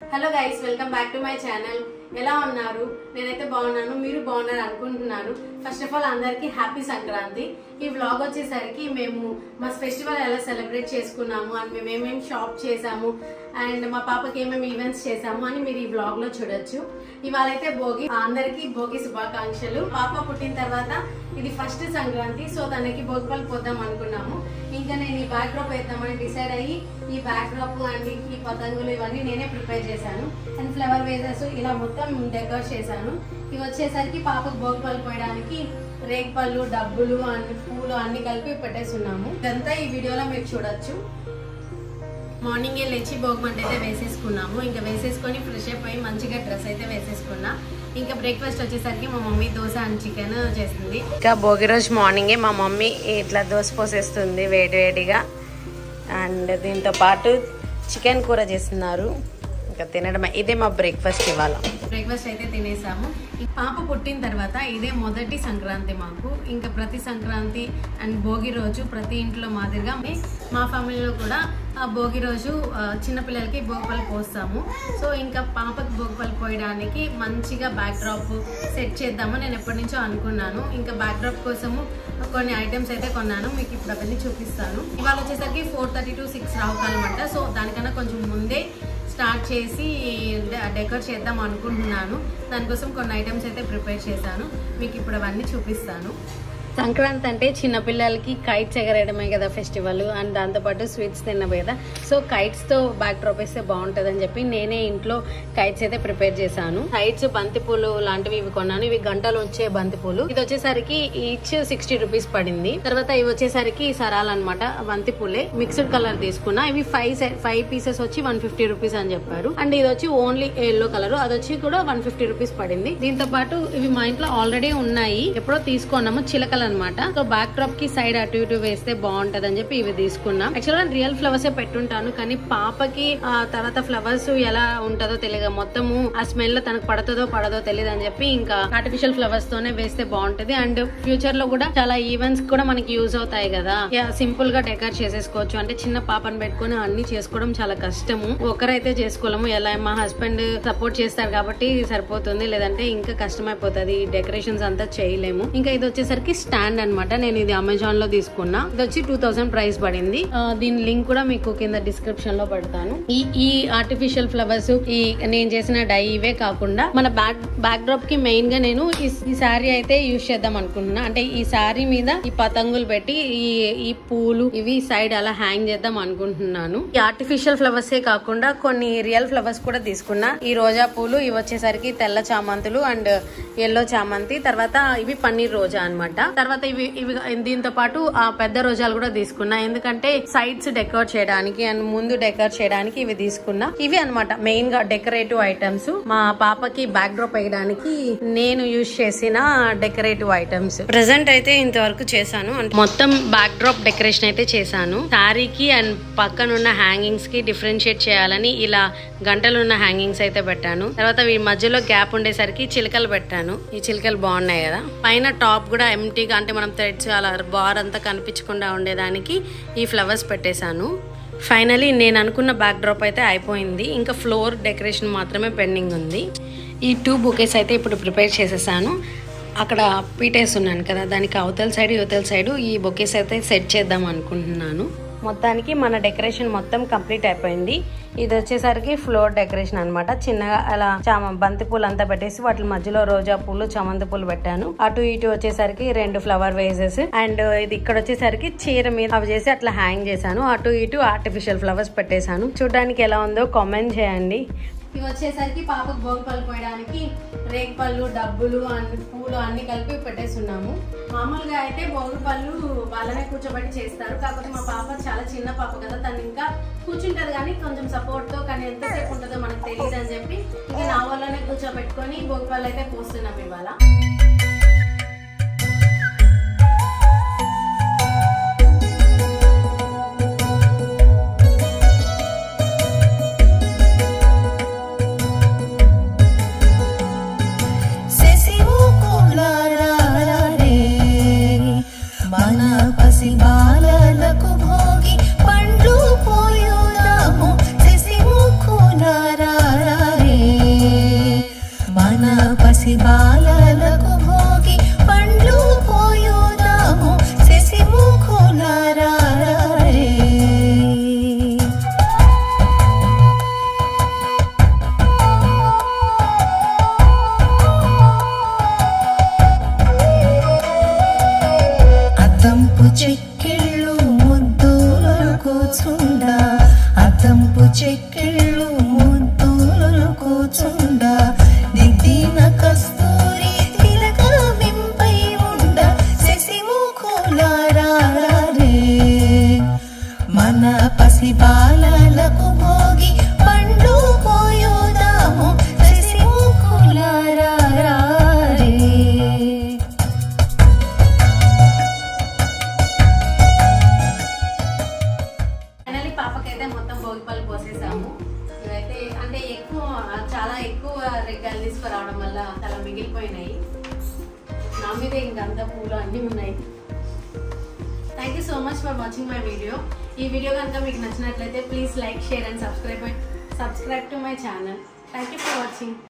Hello guys, welcome back to my channel. ఎలా ఉన్నారు? నేనైతే బాగున్నాను, మీరు బాగున్నారు అనుకుంటున్నాను. ఫస్ట్ ఆఫ్ ఆల్ అందరికి హ్యాపీ సంక్రాంతి. ఈ వ్లాగ్ వచ్చేసరికి మేము మా ఫెస్టివల్ ఎలా సెలబ్రేట్ చేసుకున్నాము అండ్ మేము ఏమేమి షాప్ చేసాము అండ్ మా పాపకి ఏమేమి ఈవెంట్స్ చేసాము అని మీరు ఈ వ్లాగ్ లో చూడొచ్చు. ఇవాళ అయితే భోగి, అందరికి భోగి శుభాకాంక్షలు. పాప పుట్టిన తర్వాత ఇది ఫస్ట్ సంక్రాంతి, సో తనకి భోగిపళ్ళు పోద్దాం అనుకున్నాము. ఇంకా నేను ఈ బ్యాక్ డ్రాప్ వేద్దామని డిసైడ్ అయ్యి ఈ బ్యాక్ డ్రాప్ అండ్ ఈ పతంగులు ఇవన్నీ నేనే ప్రిపేర్ చేశాను అండ్ ఫ్లవర్ వేజెస్ ఇలా మొత్తం డెకరేట్ చేశాను. ఇవి వచ్చేసరికి పాపకు భోగిపళ్ళు పోయడానికి రేగిపళ్ళు, డబ్బులు అండ్ పూలు అన్ని కలిపి పెట్టేస్తున్నాము. ఇదంతా ఈ వీడియోలో మీరు చూడొచ్చు. మార్నింగే లేచి భోగిమంట అయితే వేసేసుకున్నాము. ఇంకా వేసేసుకొని ఫ్రెష్ అప్ అయ్యి మంచిగా డ్రెస్ అయితే వేసేసుకున్నా. ఇంకా బ్రేక్ఫాస్ట్ వచ్చేసరికి మా మమ్మీ దోశ అండ్ చికెన్ చేసింది. ఇంకా భోగి రోజు మార్నింగే మా మమ్మీ ఇట్లా దోశ పోసేస్తుంది వేడివేడిగా అండ్ దీంతో పాటు చికెన్ కూర చేస్తున్నారు. ఇంకా తినడమే. ఇదే మా బ్రేక్ఫాస్ట్. ఇవాళ బ్రేక్ఫాస్ట్ అయితే తినేసాము. ఈ పాప పుట్టిన తర్వాత ఇదే మొదటి సంక్రాంతి మాకు. ఇంకా ప్రతి సంక్రాంతి అండ్ భోగి రోజు ప్రతి ఇంట్లో మాదిరిగా మా ఫ్యామిలీలో కూడా ఆ భోగి రోజు చిన్నపిల్లలకి భోగిపళ్ళు పోస్తాము. సో ఇంకా పాపకి భోగిపళ్ళు పోయడానికి మంచిగా బ్యాక్ డ్రాప్ సెట్ చేద్దామని నేను ఎప్పటి నుంచో అనుకున్నాను. ఇంకా బ్యాక్ డ్రాప్ కోసము కొన్ని ఐటమ్స్ అయితే కొన్నాను, మీకు ఇప్పుడు అవన్నీ చూపిస్తాను. ఇవాళ వచ్చేసరికి 4:30 to 6 రావుకాలన్నమాట. సో దానికన్నా కొంచెం ముందే స్టార్ట్ చేసి డెకరేట్ చేద్దాం అనుకుంటున్నాను. దానికోసం కొన్ని ఐటమ్స్ అయితే ప్రిపేర్ చేశాను, మీకు ఇప్పుడు అవన్నీ చూపిస్తాను. సంక్రాంతి అంటే చిన్నపిల్లలకి కైట్స్ ఎగరేయడమే కదా ఫెస్టివల్ అండ్ దాంతోపాటు స్వీట్స్ తినమే కదా. సో కైట్స్తో బ్యాక్ డ్రాప్ వేస్తే బాగుంటుంది అని చెప్పి నేనే ఇంట్లో కైట్స్ అయితే ప్రిపేర్ చేశాను. కైట్స్, బంతిపూలు లాంటివి ఇవి కొన్నాను. ఇవి గంటలు వచ్చే బంతిపూలు. ఇది వచ్చేసరికి ఈచ్ 60 రూపీస్ పడింది. తర్వాత ఇవి వచ్చేసరికి సరాలు అనమాట, బంతిపూలే మిక్స్డ్ కలర్ తీసుకున్నా. ఇవి 5 పీసెస్ వచ్చి 150 రూపీస్ అని చెప్పారు. అండ్ ఇది వచ్చి ఓన్లీ ఎల్లో కలర్, అది వచ్చి కూడా 150 రూపీస్ పడింది. దీంతో పాటు ఇవి మా ఇంట్లో ఆల్రెడీ ఉన్నాయి, ఎప్పుడో తీసుకున్నాము, చిలకలు అనమాట. సో బ్యాక్ డ్రాప్ కి సైడ్ అటు ఇటు వేస్తే బాగుంటది అని చెప్పి ఇవి తీసుకున్నాం. యాక్చువల్గా రియల్ ఫ్లవర్స్ పెట్టుంటాను, కానీ పాపకి ఆ తర్వాత ఫ్లవర్స్ ఎలా ఉంటుందో తెలియదు, మొత్తము ఆ స్మెల్ తనకు పడుతుందో పడదో తెలియదు అని చెప్పి ఇంకా ఆర్టిఫిషియల్ ఫ్లవర్స్ తోనే వేస్తే బాగుంటది. అండ్ ఫ్యూచర్ లో కూడా చాలా ఈవెంట్స్ కూడా మనకి యూజ్ అవుతాయి కదా. సింపుల్ గా డెకరేట్ చేసేసుకోవచ్చు. అంటే చిన్న పాపను పెట్టుకుని అన్ని చేసుకోవడం చాలా కష్టము, ఒకరైతే చేసుకోలేము. ఎలా మా హస్బెండ్ సపోర్ట్ చేస్తారు కాబట్టి సరిపోతుంది, లేదంటే ఇంకా కష్టమైపోతుంది, డెకరేషన్స్ అంతా చేయలేము. ఇంకా ఇది వచ్చేసరికి స్టాండ్ అనమాట. నేను ఇది అమెజాన్ లో తీసుకున్నా. ఇది వచ్చి 2000 ప్రైస్ పడింది. దీని లింక్ కూడా మీకు కింద డిస్క్రిప్షన్ లో పెడతాను. ఈ ఆర్టిఫిషియల్ ఫ్లవర్స్, ఈ నేను చేసిన డై ఇవే కాకుండా మన బ్యాక్ డ్రాప్ కి మెయిన్ గా నేను ఈ శారీ అయితే యూజ్ చేద్దాం అనుకుంటున్నా. అంటే ఈ శారీ మీద ఈ పతంగులు పెట్టి ఈ పూలు ఇవి సైడ్ అలా హ్యాంగ్ చేద్దాం అనుకుంటున్నాను. ఈ ఆర్టిఫిషియల్ ఫ్లవర్స్ ఏ కాకుండా కొన్ని రియల్ ఫ్లవర్స్ కూడా తీసుకున్నా. ఈ రోజా పూలు, ఇవి వచ్చేసరికి తెల్ల చామంతులు అండ్ ఎల్లో చామంతి, తర్వాత ఇవి పన్నీర్ రోజా అనమాట. తర్వాత ఇవి దీంతో పాటు ఆ పెద్ద రోజాలు కూడా తీసుకున్నా, ఎందుకంటే సైడ్స్ డెకరేట్ చేయడానికి అండ్ ముందు డెకరేట్ చేయడానికి ఇవి తీసుకున్నా. ఇవి అనమాట మెయిన్ గా డెకరేటివ్ ఐటమ్స్. మా పాపకి బ్యాక్ డ్రాప్ వేయడానికి నేను యూజ్ చేసిన డెకరేటివ్ ఐటమ్స్. ప్రెసెంట్ అయితే ఇంతవరకు చేశాను. మొత్తం బ్యాక్ డ్రాప్ డెకరేషన్ అయితే చేశాను. శారీకి అండ్ పక్కనున్న హ్యాంగింగ్స్ కి డిఫరెన్షియేట్ చేయాలని ఇలా గంటలున్న హ్యాంగింగ్స్ అయితే పెట్టాను. తర్వాత ఈ మధ్యలో గ్యాప్ ఉండేసరికి చిలకలు పెట్టాను. ఈ చిలకలు బాగున్నాయి కదా. పైన టాప్ కూడా ఎంటీగా, అంటే మనం థ్రెడ్స్ అలా బార్ అంతా కనిపించకుండా ఉండేదానికి ఈ ఫ్లవర్స్ పెట్టేశాను. ఫైనలీ నేను అనుకున్న బ్యాక్ డ్రాప్ అయితే అయిపోయింది. ఇంకా ఫ్లోర్ డెకరేషన్ మాత్రమే పెండింగ్ ఉంది. ఈ 2 బొకేస్ అయితే ఇప్పుడు ప్రిపేర్ చేసేసాను. అక్కడ పీటేస్తున్నాను కదా, దానికి అవతల సైడ్ యువతల సైడ్ ఈ బొకేస్ అయితే సెట్ చేద్దాం అనుకుంటున్నాను. మొత్తానికి మన డెకరేషన్ మొత్తం కంప్లీట్ అయిపోయింది. ఇది వచ్చేసరికి ఫ్లోర్ డెకరేషన్ అనమాట. చిన్నగా అలా బంతి పూలు అంతా పెట్టేసి వాటి మధ్యలో రోజా పూలు, చామంతి పూలు పెట్టాను. అటు ఇటు వచ్చేసరికి 2 ఫ్లవర్ వేసెస్ అండ్ ఇది ఇక్కడ వచ్చేసరికి చీర మీద అవి చేసి అట్లా హ్యాంగ్ చేశాను. అటు ఇటు ఆర్టిఫిషియల్ ఫ్లవర్స్ పెట్టేశాను. చూడడానికి ఎలా ఉందో కామెంట్ చేయండి. ఇవి వచ్చేసరికి పాపకు భోగిపళ్ళు పోయడానికి రేగిపళ్ళు, డబ్బులు అండ్ పూలు అన్ని కలిపి పెట్టేస్తున్నాము. మామూలుగా అయితే భోగిపళ్ళు వాళ్ళనే కూర్చోబెట్టి చేస్తారు, కాకపోతే మా పాప చాలా చిన్న పాప కదా, తను ఇంకా కూర్చుంటది కానీ కొంచెం సపోర్ట్ తో, కానీ ఎంతసేపు ఉంటుందో మనకు తెలియదు అని చెప్పి ఇక నా వల్లనే కూర్చోబెట్టుకొని భోగిపళ్ళు అయితే పోస్తున్నాం ఇవాళ. బాలలకు భోగి పండ్లు పోయుదాము, శశి ముఖులారా పసిబాలలకు భోగి పండ్లు పోయుదాము శశిముఖులారా రే. అతంపు చెక్కిళ్ళు ముద్దులు కూచుండ, అతంపు చెక్కిళ్ళు ముద్దులు కూచుండ, దిద్దిన కస్తూరి తిలక మింపై ఉండ శశిముఖులారా రే. మన పసిబాలలకు భోగి పండ్లు పోయుదాము శశిముఖులారా రే. పాపకైతే మొత్తం భోగిపళ్ళు పోసేసాము. ఇవైతే అంటే చాలా ఎక్కువ రెగ్గాలు తీసుకురావడం వల్ల చాలా మిగిలిపోయినాయి. నా మీద ఇంకంత పూలు అన్నీ ఉన్నాయి. Thank you so much for watching my video. ఈ వీడియో కనుక మీకు నచ్చినట్లయితే please like, share and subscribe to my channel. Thank you for watching.